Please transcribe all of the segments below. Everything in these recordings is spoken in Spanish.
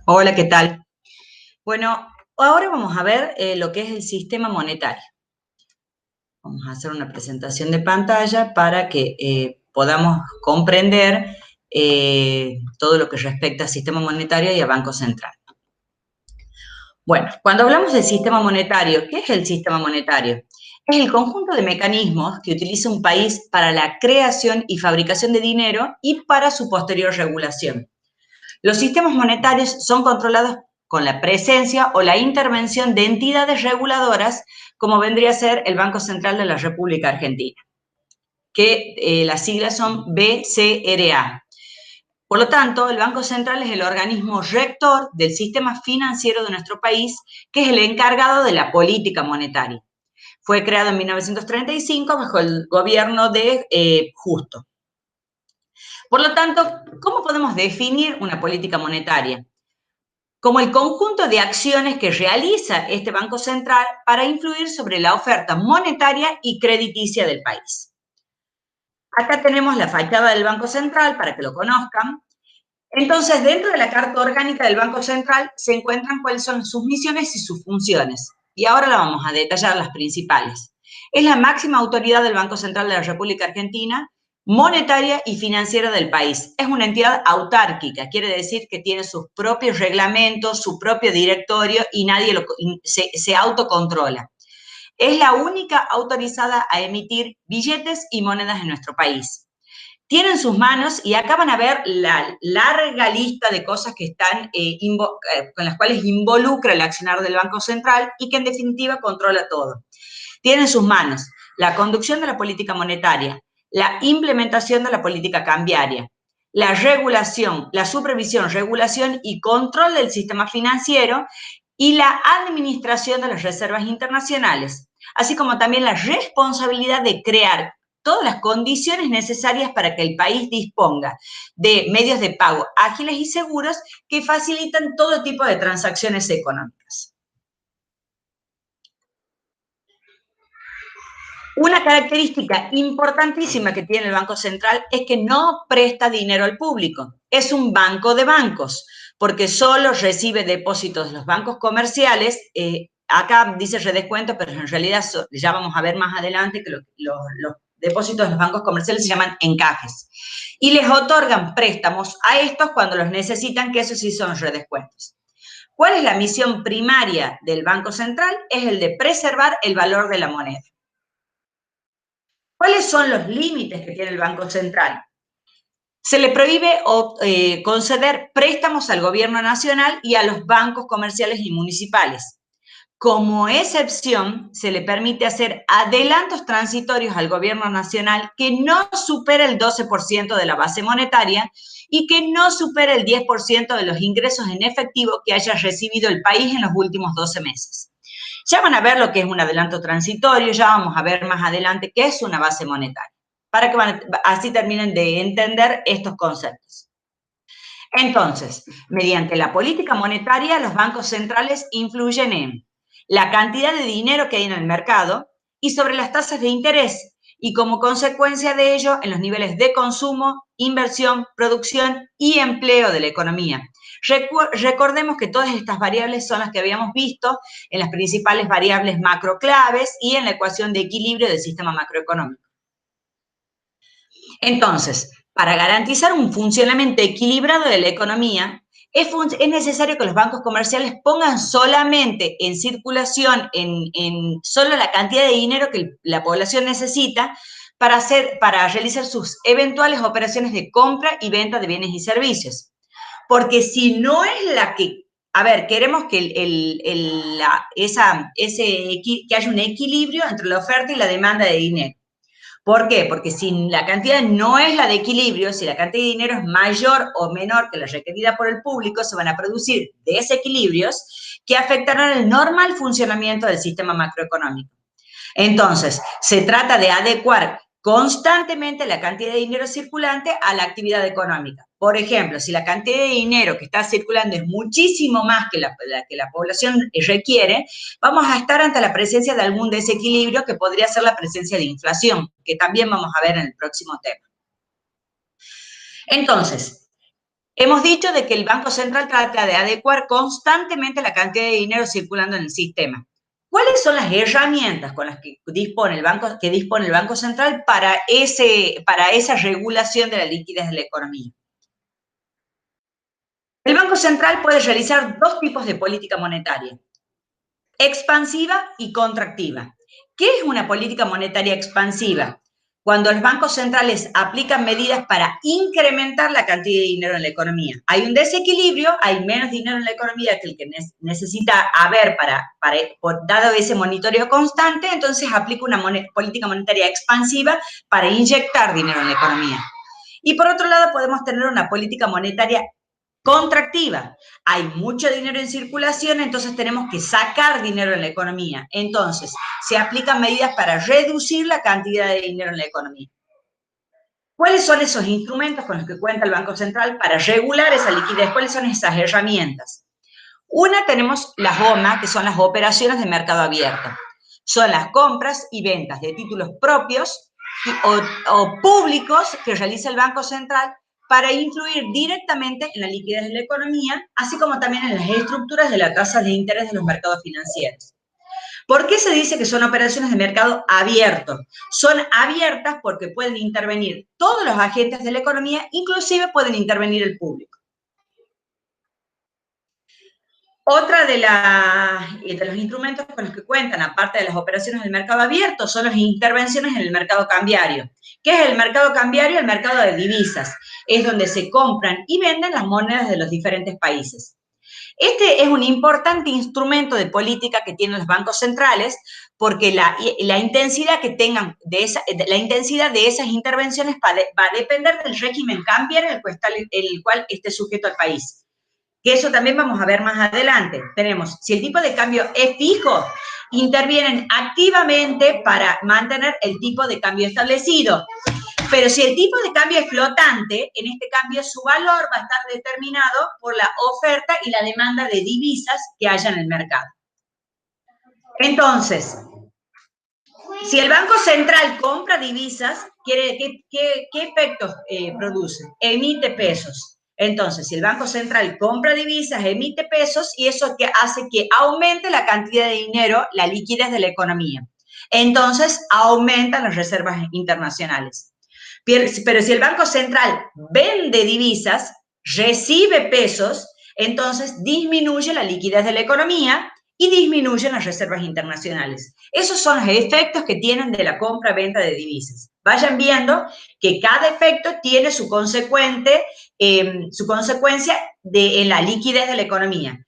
Hola, ¿qué tal? Bueno, ahora vamos a ver lo que es el sistema monetario. Vamos a hacer una presentación de pantalla para que podamos comprender todo lo que respecta al sistema monetario y al Banco Central. Bueno, cuando hablamos del sistema monetario, ¿qué es el sistema monetario? Es el conjunto de mecanismos que utiliza un país para la creación y fabricación de dinero y para su posterior regulación. Los sistemas monetarios son controlados con la presencia o la intervención de entidades reguladoras, como vendría a ser el Banco Central de la República Argentina, que las siglas son BCRA. Por lo tanto, el Banco Central es el organismo rector del sistema financiero de nuestro país, que es el encargado de la política monetaria. Fue creado en 1935 bajo el gobierno de Justo. Por lo tanto, ¿cómo podemos definir una política monetaria? Como el conjunto de acciones que realiza este Banco Central para influir sobre la oferta monetaria y crediticia del país. Acá tenemos la fachada del Banco Central para que lo conozcan. Entonces, dentro de la Carta Orgánica del Banco Central se encuentran cuáles son sus misiones y sus funciones. Y ahora la vamos a detallar las principales. Es la máxima autoridad del Banco Central de la República Argentina, monetaria y financiera del país. Es una entidad autárquica, quiere decir que tiene sus propios reglamentos, su propio directorio y nadie se autocontrola. Es la única autorizada a emitir billetes y monedas en nuestro país. Tiene en sus manos, y acá van a ver la larga lista de cosas que están, con las cuales involucra el accionar del Banco Central y que en definitiva controla todo. Tiene en sus manos la conducción de la política monetaria, la implementación de la política cambiaria, la regulación, la supervisión, regulación y control del sistema financiero y la administración de las reservas internacionales, así como también la responsabilidad de crear todas las condiciones necesarias para que el país disponga de medios de pago ágiles y seguros que facilitan todo tipo de transacciones económicas. Una característica importantísima que tiene el Banco Central es que no presta dinero al público. Es un banco de bancos, porque solo recibe depósitos de los bancos comerciales. Acá dice redescuento, pero en realidad ya vamos a ver más adelante que los depósitos de los bancos comerciales se llaman encajes. Y les otorgan préstamos a estos cuando los necesitan, que esos sí son redescuentos. ¿Cuál es la misión primaria del Banco Central? Es el de preservar el valor de la moneda. ¿Cuáles son los límites que tiene el Banco Central? Se le prohíbe conceder préstamos al gobierno nacional y a los bancos comerciales y municipales. Como excepción, se le permite hacer adelantos transitorios al gobierno nacional que no supere el 12% de la base monetaria y que no supere el 10% de los ingresos en efectivo que haya recibido el país en los últimos 12 meses. Ya van a ver lo que es un adelanto transitorio, ya vamos a ver más adelante qué es una base monetaria, para que así terminen de entender estos conceptos. Entonces, mediante la política monetaria, los bancos centrales influyen en la cantidad de dinero que hay en el mercado y sobre las tasas de interés, y como consecuencia de ello, en los niveles de consumo, inversión, producción y empleo de la economía. Recordemos que todas estas variables son las que habíamos visto en las principales variables macroclaves y en la ecuación de equilibrio del sistema macroeconómico. Entonces, para garantizar un funcionamiento equilibrado de la economía, es necesario que los bancos comerciales pongan solamente en circulación solo la cantidad de dinero que la población necesita para realizar sus eventuales operaciones de compra y venta de bienes y servicios. Porque si no es la que, a ver, queremos que, que haya un equilibrio entre la oferta y la demanda de dinero. ¿Por qué? Porque si la cantidad no es la de equilibrio, si la cantidad de dinero es mayor o menor que la requerida por el público, se van a producir desequilibrios que afectarán el normal funcionamiento del sistema macroeconómico. Entonces, se trata de adecuar constantemente la cantidad de dinero circulante a la actividad económica. Por ejemplo, si la cantidad de dinero que está circulando es muchísimo más que la población requiere, vamos a estar ante la presencia de algún desequilibrio que podría ser la presencia de inflación, que también vamos a ver en el próximo tema. Entonces, Hemos dicho de que el Banco Central trata de adecuar constantemente la cantidad de dinero circulando en el sistema. ¿Cuáles son las herramientas con las que dispone el Banco Central para esa regulación de la liquidez de la economía? El Banco Central puede realizar dos tipos de política monetaria: expansiva y contractiva. ¿Qué es una política monetaria expansiva? Cuando los bancos centrales aplican medidas para incrementar la cantidad de dinero en la economía. Hay un desequilibrio, hay menos dinero en la economía que el que necesita haber dado ese monitoreo constante, entonces aplica una política monetaria expansiva para inyectar dinero en la economía. Y por otro lado, podemos tener una política monetaria contractiva. Hay mucho dinero en circulación, entonces tenemos que sacar dinero en la economía. Entonces, se aplican medidas para reducir la cantidad de dinero en la economía. ¿Cuáles son esos instrumentos con los que cuenta el Banco Central para regular esa liquidez? ¿Cuáles son esas herramientas? Una, tenemos las OMA, que son las operaciones de mercado abierto. Son las compras y ventas de títulos propios o públicos que realiza el Banco Central para influir directamente en la liquidez de la economía, así como también en las estructuras de las tasas de interés de los mercados financieros. ¿Por qué se dice que son operaciones de mercado abierto? Son abiertas porque pueden intervenir todos los agentes de la economía, inclusive pueden intervenir el público. Otra de los instrumentos con los que cuentan, aparte de las operaciones del mercado abierto, son las intervenciones en el mercado cambiario. ¿Qué es el mercado cambiario? El mercado de divisas. Es donde se compran y venden las monedas de los diferentes países. Este es un importante instrumento de política que tienen los bancos centrales, porque la intensidad que tengan la intensidad de esas intervenciones va a depender del régimen cambiario el cual esté sujeto al país. Que eso también vamos a ver más adelante. Tenemos, si el tipo de cambio es fijo, intervienen activamente para mantener el tipo de cambio establecido. Pero si el tipo de cambio es flotante, en este cambio su valor va a estar determinado por la oferta y la demanda de divisas que haya en el mercado. Entonces, si el Banco Central compra divisas, ¿qué efectos produce? Emite pesos. Entonces, si el Banco Central compra divisas, emite pesos y eso hace que aumente la cantidad de dinero, la liquidez de la economía. Entonces, aumentan las reservas internacionales. Pero si el Banco Central vende divisas, recibe pesos, entonces disminuye la liquidez de la economía y disminuyen las reservas internacionales. Esos son los efectos que tienen de la compra-venta de divisas. Vayan viendo que cada efecto tiene su consecuencia en la liquidez de la economía.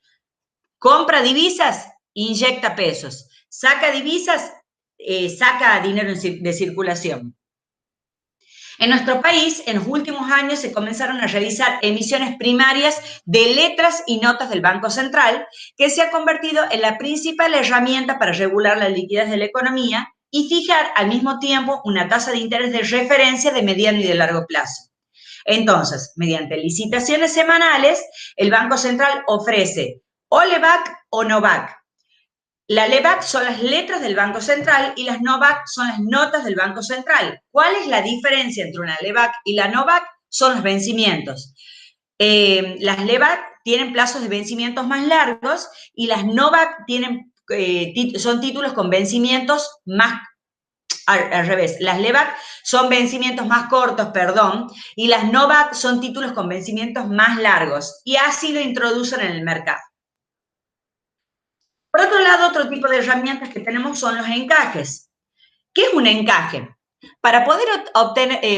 Compra divisas, inyecta pesos. Saca divisas, saca dinero de circulación. En nuestro país, en los últimos años se comenzaron a realizar emisiones primarias de letras y notas del Banco Central, que se ha convertido en la principal herramienta para regular la liquidez de la economía y fijar al mismo tiempo una tasa de interés de referencia de mediano y de largo plazo. Entonces, mediante licitaciones semanales, el Banco Central ofrece o LEBAC o NOBAC. La LEBAC son las letras del Banco Central y las NOBAC son las notas del Banco Central. ¿Cuál es la diferencia entre una LEBAC y la NOBAC? Son los vencimientos. Las LEBAC tienen plazos de vencimientos más largos y las NOBAC son títulos con vencimientos más al revés. Las LEBAC son vencimientos más cortos, y las NOBAC son títulos con vencimientos más largos y así lo introducen en el mercado. Por otro lado, otro tipo de herramientas que tenemos son los encajes. ¿Qué es un encaje? Para poder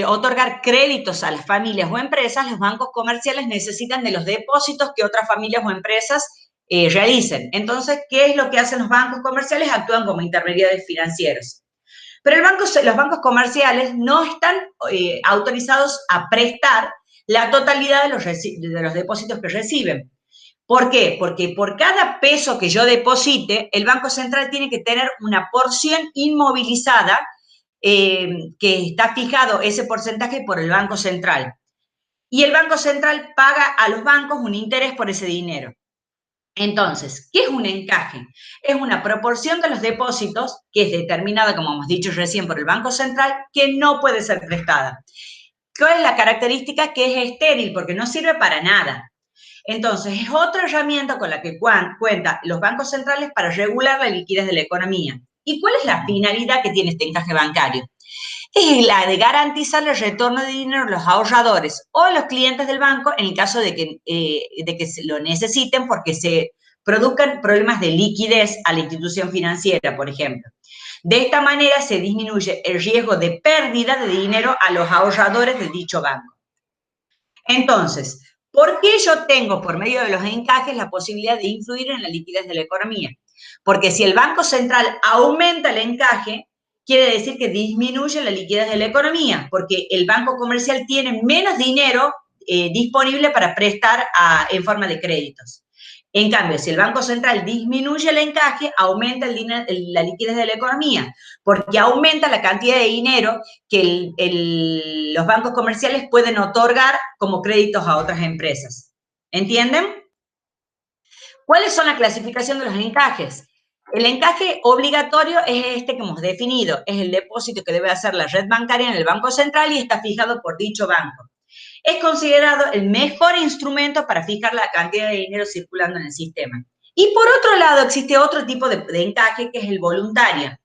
otorgar créditos a las familias o empresas, los bancos comerciales necesitan de los depósitos que otras familias o empresas realicen. Entonces, ¿qué es lo que hacen los bancos comerciales? Actúan como intermediarios financieros. Pero los bancos comerciales no están autorizados a prestar la totalidad de los depósitos que reciben. ¿Por qué? Porque por cada peso que yo deposite, el Banco Central tiene que tener una porción inmovilizada que está fijado ese porcentaje por el Banco Central. Y el Banco Central paga a los bancos un interés por ese dinero. Entonces, ¿qué es un encaje? Es una proporción de los depósitos que es determinada, como hemos dicho recién, por el Banco Central, que no puede ser prestada. ¿Cuál es la característica? Que es estéril, porque no sirve para nada. Entonces, es otra herramienta con la que cuentan los bancos centrales para regular la liquidez de la economía. ¿Y cuál es la finalidad que tiene este encaje bancario? Es la de garantizar el retorno de dinero a los ahorradores o a los clientes del banco en el caso de que se lo necesiten porque se produzcan problemas de liquidez a la institución financiera, por ejemplo. De esta manera se disminuye el riesgo de pérdida de dinero a los ahorradores de dicho banco. Entonces, ¿por qué yo tengo por medio de los encajes la posibilidad de influir en la liquidez de la economía? Porque si el Banco Central aumenta el encaje, quiere decir que disminuye la liquidez de la economía, porque el banco comercial tiene menos dinero disponible para prestar en forma de créditos. En cambio, si el Banco Central disminuye el encaje, aumenta la liquidez de la economía, porque aumenta la cantidad de dinero que los bancos comerciales pueden otorgar como créditos a otras empresas. ¿Entienden? ¿Cuáles son la clasificación de los encajes? El encaje obligatorio es este que hemos definido, es el depósito que debe hacer la red bancaria en el Banco Central y está fijado por dicho banco. Es considerado el mejor instrumento para fijar la cantidad de dinero circulando en el sistema. Y por otro lado, existe otro tipo de encaje que es el voluntario,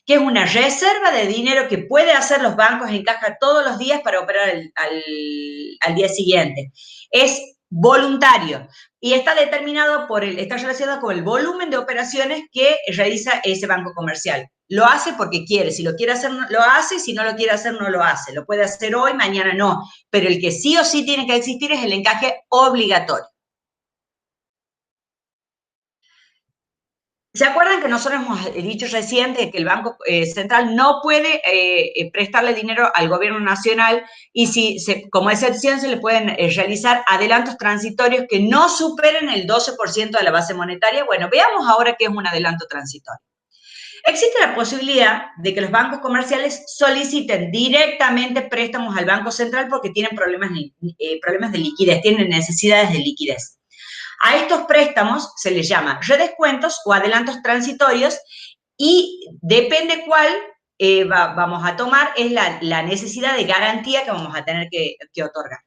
que es una reserva de dinero que puede hacer los bancos en caja todos los días para operar al día siguiente. Es voluntario y está determinado está relacionado con el volumen de operaciones que realiza ese banco comercial. Lo hace porque quiere, si lo quiere hacer, lo hace, si no lo quiere hacer, no lo hace. Lo puede hacer hoy, mañana no, pero el que sí o sí tiene que existir es el encaje obligatorio. ¿Se acuerdan que nosotros hemos dicho recién que el Banco Central no puede prestarle dinero al gobierno nacional y como excepción se le pueden realizar adelantos transitorios que no superen el 12% de la base monetaria? Bueno, veamos ahora qué es un adelanto transitorio. Existe la posibilidad de que los bancos comerciales soliciten directamente préstamos al Banco Central porque tienen problemas de liquidez, tienen necesidades de liquidez. A estos préstamos se les llama redescuentos o adelantos transitorios y depende cuál vamos a tomar, es la necesidad de garantía que vamos a tener que otorgar.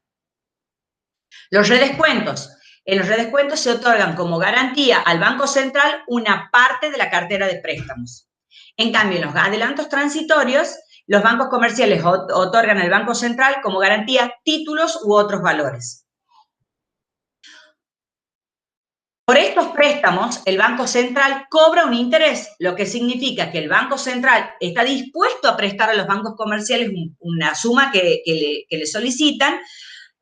Los redescuentos. En los redescuentos se otorgan como garantía al Banco Central una parte de la cartera de préstamos. En cambio, en los adelantos transitorios, los bancos comerciales otorgan al Banco Central como garantía títulos u otros valores. Por estos préstamos, el Banco Central cobra un interés, lo que significa que el Banco Central está dispuesto a prestar a los bancos comerciales una suma que le solicitan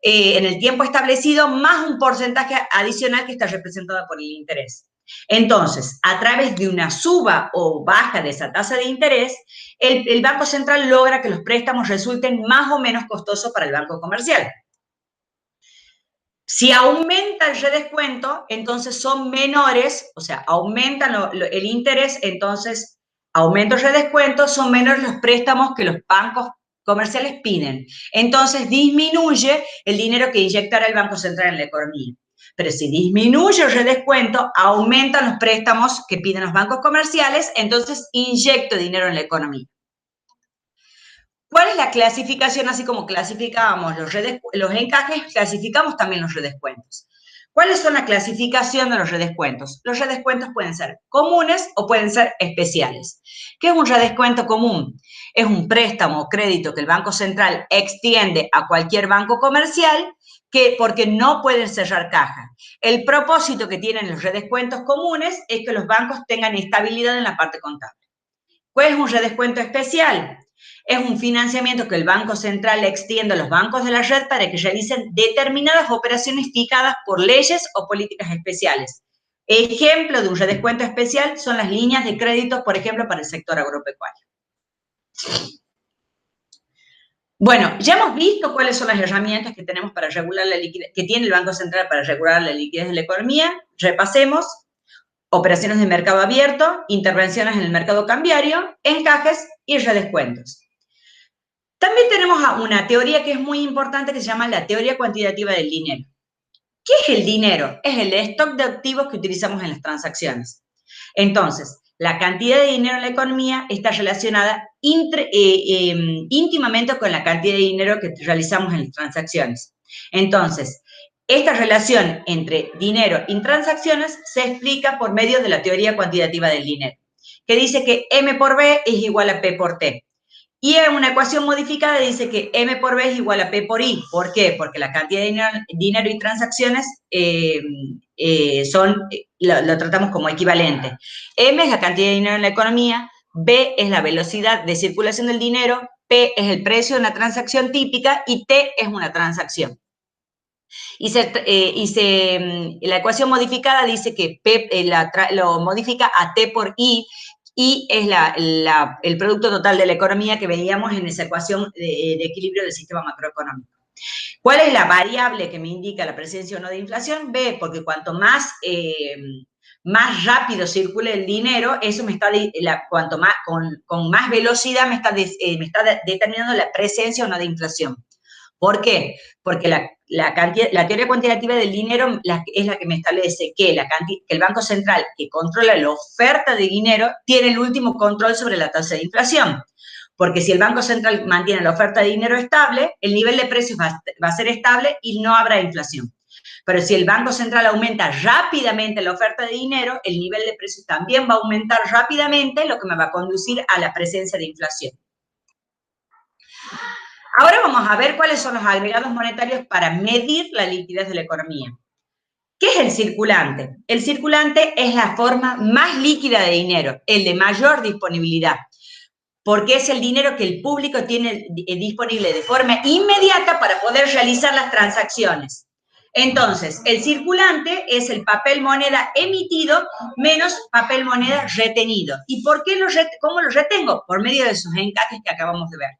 en el tiempo establecido, más un porcentaje adicional que está representado por el interés. Entonces, a través de una suba o baja de esa tasa de interés, el Banco Central logra que los préstamos resulten más o menos costosos para el banco comercial. Si aumenta el redescuento, entonces son menores, o sea, aumenta el interés, entonces aumenta el redescuento, son menores los préstamos que los bancos comerciales piden. Entonces disminuye el dinero que inyectará el Banco Central en la economía. Pero si disminuye el redescuento, aumentan los préstamos que piden los bancos comerciales, entonces inyecto dinero en la economía. ¿Cuál es la clasificación? Así como clasificábamos los encajes, clasificamos también los redescuentos. ¿Cuáles son la clasificación de los redescuentos? Los redescuentos pueden ser comunes o pueden ser especiales. ¿Qué es un redescuento común? Es un préstamo o crédito que el Banco Central extiende a cualquier banco comercial porque no pueden cerrar caja. El propósito que tienen los redescuentos comunes es que los bancos tengan estabilidad en la parte contable. ¿Cuál es un redescuento especial? Es un financiamiento que el Banco Central extiende a los bancos de la red para que realicen determinadas operaciones fijadas por leyes o políticas especiales. Ejemplo de un redescuento especial son las líneas de crédito, por ejemplo, para el sector agropecuario. Bueno, ya hemos visto cuáles son las herramientas que tenemos para regular la liquidez, que tiene el Banco Central para regular la liquidez de la economía. Repasemos. Operaciones de mercado abierto, intervenciones en el mercado cambiario, encajes y redescuentos. También tenemos una teoría que es muy importante que se llama la teoría cuantitativa del dinero. ¿Qué es el dinero? Es el stock de activos que utilizamos en las transacciones. Entonces, la cantidad de dinero en la economía está relacionada íntimamente con la cantidad de dinero que realizamos en las transacciones. Entonces, esta relación entre dinero y transacciones se explica por medio de la teoría cuantitativa del dinero, que dice que M por B es igual a P por T. Y en una ecuación modificada dice que M por B es igual a P por I. ¿Por qué? Porque la cantidad de dinero y transacciones lo tratamos como equivalente. M es la cantidad de dinero en la economía, B es la velocidad de circulación del dinero, P es el precio de una transacción típica y T es una transacción. La ecuación modificada dice que P lo modifica a T por I, y es el producto total de la economía que veíamos en esa ecuación de equilibrio del sistema macroeconómico. ¿Cuál es la variable que me indica la presencia o no de inflación? B, porque cuanto más rápido circule el dinero, eso me está, cuanto más, con más velocidad me está determinando la presencia o no de inflación. ¿Por qué? Porque la teoría cuantitativa del dinero es la que me establece que el Banco Central, que controla la oferta de dinero, tiene el último control sobre la tasa de inflación. Porque si el Banco Central mantiene la oferta de dinero estable, el nivel de precios va a ser estable y no habrá inflación. Pero si el Banco Central aumenta rápidamente la oferta de dinero, el nivel de precios también va a aumentar rápidamente, lo que me va a conducir a la presencia de inflación. Ahora vamos a ver cuáles son los agregados monetarios para medir la liquidez de la economía. ¿Qué es el circulante? El circulante es la forma más líquida de dinero, el de mayor disponibilidad, porque es el dinero que el público tiene disponible de forma inmediata para poder realizar las transacciones. Entonces, el circulante es el papel moneda emitido menos papel moneda retenido. ¿Y por qué cómo lo retengo? Por medio de esos encajes que acabamos de ver.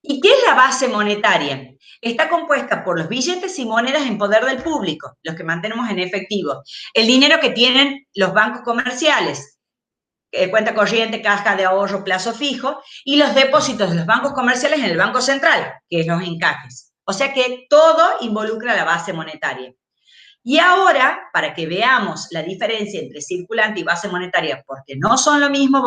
¿Y qué es la base monetaria? Está compuesta por los billetes y monedas en poder del público, los que mantenemos en efectivo, el dinero que tienen los bancos comerciales, cuenta corriente, caja de ahorro, plazo fijo, y los depósitos de los bancos comerciales en el Banco Central, que es los encajes. O sea que todo involucra la base monetaria. Y ahora, para que veamos la diferencia entre circulante y base monetaria, porque no son lo mismo,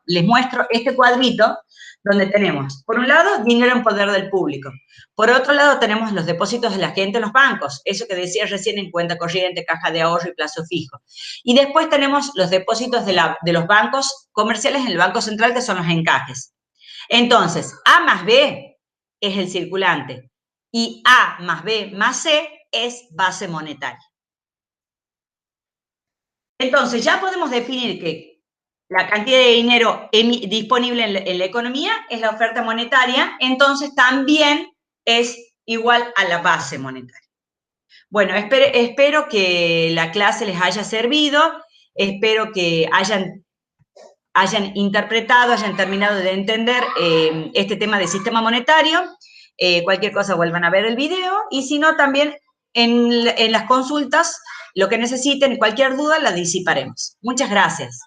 les muestro este cuadrito donde tenemos, por un lado, dinero en poder del público. Por otro lado, tenemos los depósitos de la gente en los bancos, eso que decía recién en cuenta corriente, caja de ahorro y plazo fijo. Y después tenemos los depósitos de los bancos comerciales en el Banco Central, que son los encajes. Entonces, A más B es el circulante y A más B más C es base monetaria. Entonces, ya podemos definir que la cantidad de dinero disponible en la economía es la oferta monetaria, entonces también es igual a la base monetaria. Bueno, espero que la clase les haya servido, espero que hayan interpretado, hayan terminado de entender este tema del sistema monetario. Cualquier cosa vuelvan a ver el video, y si no, también en las consultas, lo que necesiten, cualquier duda la disiparemos. Muchas gracias.